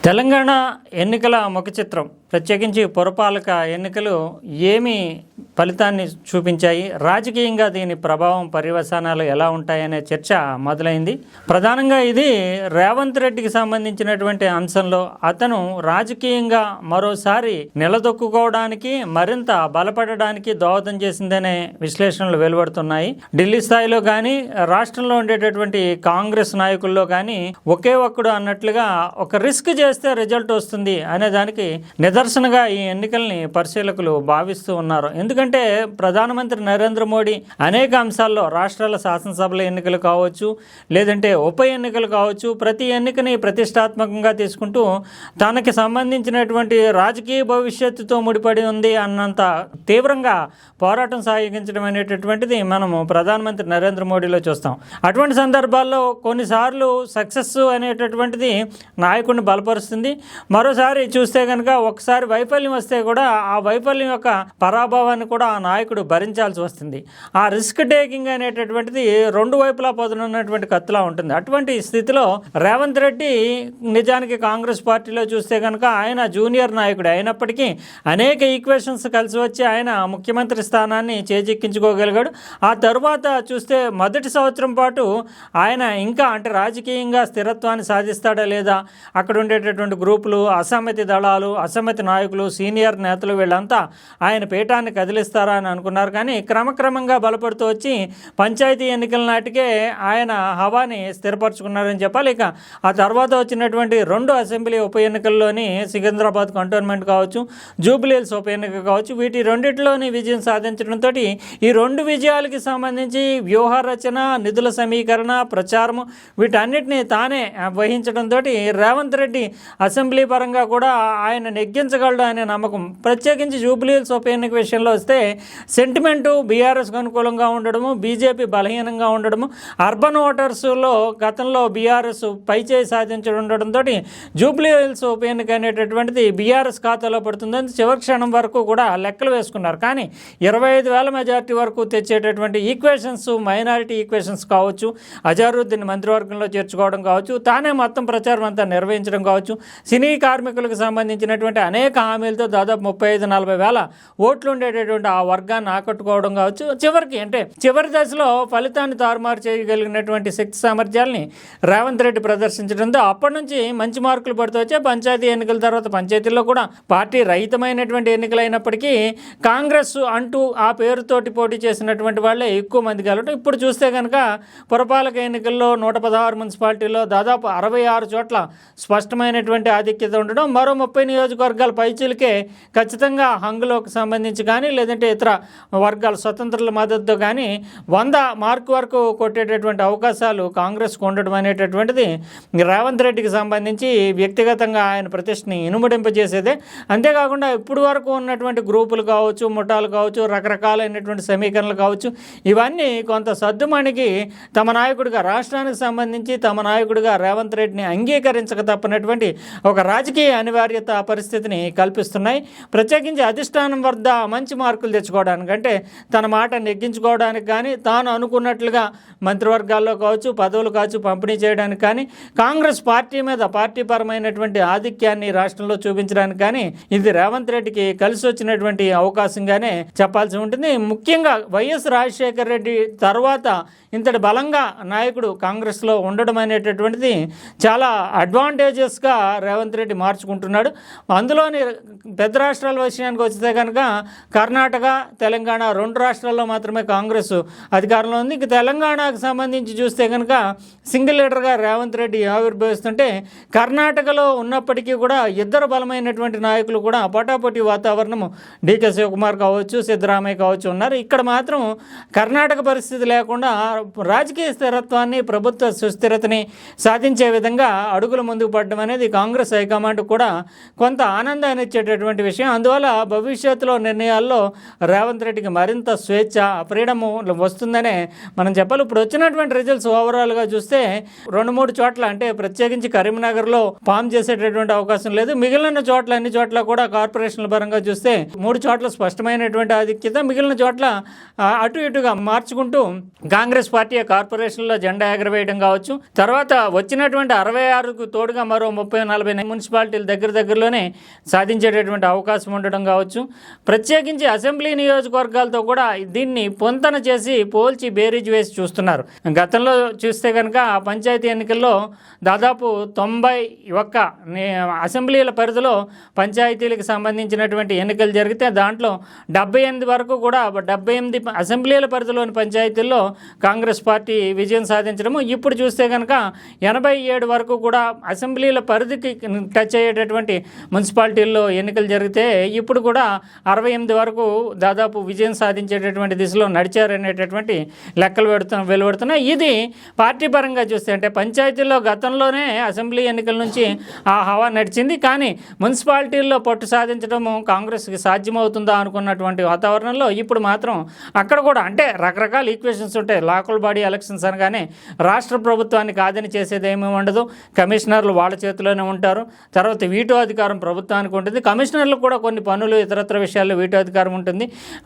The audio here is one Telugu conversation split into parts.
తెలంగాణ ఎన్నికల ముఖ చిత్రం ప్రత్యేకించి పురపాలక ఎన్నికలు ఏమి ఫలితాన్ని చూపించాయి, రాజకీయంగా దీని ప్రభావం పర్యవసానాలు ఎలా ఉంటాయనే చర్చ మొదలైంది. ప్రధానంగా ఇది రేవంత్ రెడ్డికి సంబంధించినటువంటి అంశంలో అతను రాజకీయంగా మరోసారి నిలదొక్కుకోవడానికి మరింత బలపడడానికి దోహదం చేసిందనే విశ్లేషణలు వెలువడుతున్నాయి. ఢిల్లీ స్థాయిలో కానీ రాష్ట్రంలో ఉండేటటువంటి కాంగ్రెస్ నాయకుల్లో కానీ ఒకే ఒక్కడు అన్నట్లుగా ఒక రిస్క్ చేస్తే రిజల్ట్ వస్తుంది అనే దానికి నిదర్శనగా ఈ ఎన్నికల్ని పరిశీలకులు భావిస్తూ ఉన్నారు. ఎందుకంటే ప్రధానమంత్రి నరేంద్ర మోడీ అనేక అంశాల్లో రాష్ట్రాల శాసనసభల ఎన్నికలు కావచ్చు, లేదంటే ఉప ఎన్నికలు కావచ్చు, ప్రతి ఎన్నికని ప్రతిష్టాత్మకంగా తీసుకుంటూ తనకి సంబంధించినటువంటి రాజకీయ భవిష్యత్తుతో ముడిపడి ఉంది అన్నంత తీవ్రంగా పోరాటం సాగించడం అనేటటువంటిది మనము ప్రధానమంత్రి నరేంద్ర మోడీలో చూస్తాం. అటువంటి సందర్భాల్లో కొన్నిసార్లు సక్సెస్ అనేటటువంటిది నాయకుడిని బలపరుస్తుంది. మరోసారి చూస్తే కనుక ఒకసారి వైఫల్యం వస్తే కూడా ఆ వైఫల్యం యొక్క పరాభవాన్ని కూడా ఆ నాయకుడు భరించాల్సి వస్తుంది. ఆ రిస్క్ టేకింగ్ అనేటటువంటిది రెండు వైపులా పొదనున్నటువంటి కత్తిలా ఉంటుంది. అటువంటి స్థితిలో రేవంత్ రెడ్డి నిజానికి కాంగ్రెస్ పార్టీలో చూస్తే కనుక ఆయన జూనియర్ నాయకుడు అయినప్పటికీ అనేక ఈక్వేషన్స్ కలిసి వచ్చి ఆయన ముఖ్యమంత్రి స్థానాన్ని చేజిక్కించుకోగలిగాడు. ఆ తరువాత చూస్తే మొదటి సంవత్సరం పాటు ఆయన ఇంకా రాజకీయంగా స్థిరత్వాన్ని సాధిస్తాడా లేదా, అక్కడ ఉండేటటువంటి గ్రూపులు, అసమ్మతి దళాలు, అసమ్మతి నాయకులు, సీనియర్ నేతలు వీళ్ళంతా ఆయన పీఠాన్ని కదిలిస్తారా అని అనుకున్నారు. కానీ క్రమక్రమంగా బలపడుతూ వచ్చి పంచాయతీ ఎన్నికల నాటికే ఆయన హవాని స్థిరపరచుకున్నారని చెప్పాలి. ఇక ఆ తర్వాత వచ్చినటువంటి రెండు అసెంబ్లీ ఉప ఎన్నికల్లోని సికింద్రాబాద్ కంటోన్మెంట్ కావచ్చు, జూబ్లీహిల్స్ ఉప ఎన్నిక కావచ్చు, వీటి రెండిట్లోని విజయం సాధించడంతో ఈ రెండు విజయాలకి సంబంధించి వ్యూహ రచన, నిధుల సమీకరణ, ప్రచారము వీటన్నిటిని తానే వహించడంతో రేవంత్ రెడ్డి అసెంబ్లీ పరంగా కూడా ఆయన నెగ్గించగలడు అనే నమ్మకం. ప్రత్యేకించి జూబ్లీహిల్స్ ఉప ఎన్నిక విషయంలో వస్తే సెంటిమెంటు బీఆర్ఎస్కు అనుకూలంగా ఉండడము, బీజేపీ బలహీనంగా ఉండడము, అర్బన్ ఓటర్స్లో గతంలో బీఆర్ఎస్ పైచేయి సాధించడం ఉండడంతో జూబ్లీహిల్స్ ఉప ఎన్నిక అనేటటువంటిది బీఆర్ఎస్ ఖాతాలో పడుతుందని చివరి క్షణం వరకు కూడా లెక్కలు వేసుకున్నారు. కానీ 25,000 మెజార్టీ వరకు తెచ్చేటటువంటి ఈక్వేషన్స్, మైనారిటీ ఈక్వేషన్స్ కావచ్చు, అజారుద్దీన్ మంత్రివర్గంలో చేర్చుకోవడం కావచ్చు, తానే మొత్తం ప్రచారం అంతా నిర్వహించడం కావచ్చు, సినీ కార్మికులకు సంబంధించినటువంటి అనేక హామీలతో దాదాపు 35-40 వేల ఓట్లు ఉండేటటువంటి ఆ వర్గాన్ని ఆకట్టుకోవడం కావచ్చు, చివరి దశలో ఫలితాన్ని తారుమారు చేయగలిగినటువంటి శక్తి సామర్థ్యాలని రేవంత్ రెడ్డి ప్రదర్శించడంతో అప్పటి నుంచి మంచి మార్కులు పడుతూ వచ్చే పంచాయతీ ఎన్నికల తర్వాత పంచాయతీల్లో కూడా పార్టీ రహితమైనటువంటి ఎన్నికలైనప్పటికీ కాంగ్రెస్ అంటూ ఆ పేరుతోటి పోటీ చేసినటువంటి వాళ్ళే ఎక్కువ మంది కలవటం. ఇప్పుడు చూస్తే కనుక పురపాలక ఎన్నికల్లో 116 మున్సిపాలిటీల్లో దాదాపు 66 చోట్ల స్పష్టమైనటువంటి ఆధిక్యత ఉండడం, మరో 30 నియోజకవర్గాల పైచీలకే ఖచ్చితంగా హంగులోకి సంబంధించి కానీ లేదంటే ఇతర వర్గాల స్వతంత్రుల మద్దతుతో కానీ 100 మార్కు వరకు కొట్టేటటువంటి అవకాశాలు కాంగ్రెస్కు ఉండడం అనేటటువంటిది రేవంత్ రెడ్డికి సంబంధించి వ్యక్తిగతంగా ఆయన ప్రతిష్టని ఇనుమడింపజేసేదే. అంతేకాకుండా ఇప్పుడు వరకు ఉన్నటువంటి గ్రూపులు కావచ్చు, ముఠాలు కావచ్చు, రకరకాలైనటువంటి సమీకరణలు కావచ్చు, ఇవన్నీ కొంత సద్దుమణికి తమ నాయకుడిగా రాష్ట్రానికి సంబంధించి తమ నాయకుడిగా రేవంత్ రెడ్డిని అంగీకరించక తప్పనటువంటి ఒక రాజకీయ అనివార్యత పరిస్థితిని కల్పిస్తున్నాయి. ప్రత్యేకించి అధిష్టానం వద్ద మంచి మార్కులు తెచ్చుకోవడానికి, అంటే తన మాట నెగ్గించుకోవడానికి కానీ, తాను అనుకున్నట్లుగా మంత్రివర్గాల్లో కావచ్చు, పదవులు కావచ్చు పంపిణీ చేయడానికి కానీ, కాంగ్రెస్ పార్టీ మీద పార్టీపరమైనటువంటి ఆధిక్యాన్ని రాష్ట్రంలో చూపించడానికి కానీ ఇది రేవంత్ రెడ్డికి కలిసి వచ్చినటువంటి అవకాశంగానే చెప్పాల్సి ఉంటుంది. ముఖ్యంగా వైఎస్ రాజశేఖర రెడ్డి తర్వాత ఇంతటి బలంగా నాయకుడు కాంగ్రెస్లో ఉండడం అనేటటువంటిది చాలా అడ్వాంటేజెస్గా రేవంత్ రెడ్డి మార్చుకుంటున్నాడు. అందులోని పెద్ద రాష్ట్రాల విషయానికి వస్తే కనుక కర్ణాటక, తెలంగాణ రెండు రాష్ట్రాల్లో మాత్రమే కాంగ్రెస్ అధికారంలో ఉంది. ఇక తెలంగాణకు సంబంధించి చూస్తే కనుక సింగిల్ లీడర్గా రేవంత్ రెడ్డి ఆవిర్భవిస్తుంటే కర్ణాటకలో ఉన్నప్పటికీ కూడా ఇద్దరు బలమైనటువంటి నాయకులు కూడా పోటాపోటీ వాతావరణము డీకే శివకుమార్ కావచ్చు, సిద్ధరామయ్య కావచ్చు ఉన్నారు. ఇక్కడ మాత్రం కర్ణాటక పరిస్థితి లేకుండా రాజకీయ స్థిరత్వాన్ని, ప్రభుత్వ సుస్థిరతని సాధించే విధంగా అడుగులు ముందుకు పడడం అనేది కాంగ్రెస్ హైకమాండ్ కూడా కొంత ఆనందాన్ని ఇచ్చేటటువంటి విషయం. అందువల్ల భవిష్యత్తులో నిర్ణయాల్లో రేవంత్ రెడ్డికి మరింత స్వేచ్ఛ, ఫ్రీడము వస్తుందనే మనం చెప్పాలి. ఇప్పుడు వచ్చినటువంటి రిజల్ట్స్ ఓవరాల్గా చూస్తే 2-3 చోట్ల, అంటే ప్రత్యేకించి కరీంనగర్లో ఫామ్ చేసేటటువంటి అవకాశం లేదు. మిగిలిన చోట్ల అన్ని చోట్ల కూడా కార్పొరేషన్ల పరంగా చూస్తే 3 చోట్ల స్పష్టమైనటువంటి ఆధిక్యత, మిగిలిన చోట్ల అటు ఇటుగా మార్చుకుంటూ కాంగ్రెస్ పార్టీ కార్పొరేషన్లో జెండా ఎగరవేయడం కావచ్చు. తర్వాత వచ్చినటువంటి 66కు తోడుగా మరో 30-40 మున్సిపాలిటీలు దగ్గరలోనే సాధించేటటువంటి అవకాశం ఉండడం కావచ్చు. ప్రత్యేకించి అసెంబ్లీ నియోజకవర్గాలతో కూడా దీన్ని పొంతన చేసి పోల్చి బేరీజ్ వేసి చూస్తున్నారు. గతంలో చూస్తే కనుక పంచాయతీ ఎన్నికల్లో దాదాపు 91 అసెంబ్లీల పరిధిలో పంచాయతీలకు సంబంధించినటువంటి ఎన్నికలు జరిగితే దాంట్లో 78 వరకు కూడా 78 అసెంబ్లీల పరిధిలోని పంచాయతీల్లో కాంగ్రెస్ పార్టీ విజయం సాధించడము. ఇప్పుడు చూస్తే కనుక 87 వరకు కూడా అసెంబ్లీల పరిధికి టచ్ అయ్యేటటువంటి మున్సిపాలిటీల్లో ఎన్నికలు జరిగితే ఇప్పుడు కూడా 68 వరకు దాదాపు విజయం సాధించేటటువంటి దిశలో నడిచారనేటటువంటి లెక్కలు వెలువడుతున్నాయి. ఇది పార్టీ పరంగా చూస్తే, అంటే పంచాయతీల్లో గతంలోనే అసెంబ్లీ ఎన్నికల నుంచి ఆ హవా నడిచింది, కానీ మున్సిపాలిటీల్లో పట్టు సాధించడము కాంగ్రెస్కి సాధ్యమవుతుందా అనుకున్నటువంటి వాతావరణంలో ఇప్పుడు మాత్రం అక్కడ కూడా, అంటే రకరకాల ఈక్వేషన్స్ ఉంటాయి. లోకల్ బాడీ ఎలక్షన్స్ అనగానే రాష్ట్ర ప్రభుత్వాన్ని కాదని చేసేది ఏమీ ఉండదు. కమిషనర్లు వాళ్ళ చేతిలోనే ఉంటారు. తర్వాత వీటో అధికారం ప్రభుత్వానికి ఉంటుంది. కమిషనర్లు కూడా కొన్ని పనులు ఇతరత్ర విషయాల్లో వీటో అధికారం ఉంటుంది.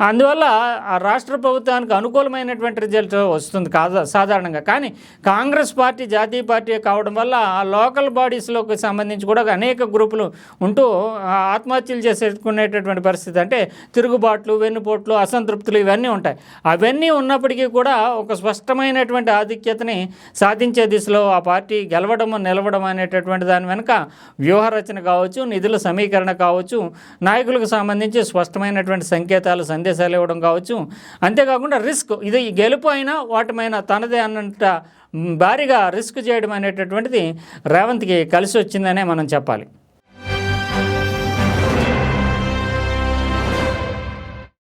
అందువల్ల ఆ రాష్ట్ర ప్రభుత్వానికి అనుకూలమైనటువంటి రిజల్ట్ వస్తుంది సాధారణంగా. కానీ కాంగ్రెస్ పార్టీ జాతీయ పార్టీ కావడం వల్ల ఆ లోకల్ బాడీస్లోకి సంబంధించి కూడా అనేక గ్రూపులు ఉంటూ ఆత్మహత్యలు చేసుకునేటటువంటి పరిస్థితి, అంటే తిరుగుబాట్లు, వెన్నుపోట్లు, అసంతృప్తులు ఇవన్నీ ఉంటాయి. అవన్నీ ఉన్నప్పటికీ కూడా ఒక స్పష్టమైనటువంటి ఆధిక్యతని సాధించే దిశలో ఆ పార్టీ గెలవడం, నిలవడం అనేటటువంటి దాని వెనుక వ్యూహరచన కావచ్చు, నిధుల సమీకరణ కావచ్చు, నాయకులకు సంబంధించి స్పష్టమైనటువంటి సంకేతాలు, సందేశాలు ఇవ్వడం కావచ్చు. అంతేకాకుండా రిస్క్, ఇది గెలుపు అయినా ఓటమైనా తనదే అన్నంత భారీగా రిస్క్ చేయడం అనేటటువంటిది రేవంత్కి కలిసి వచ్చిందనే మనం చెప్పాలి.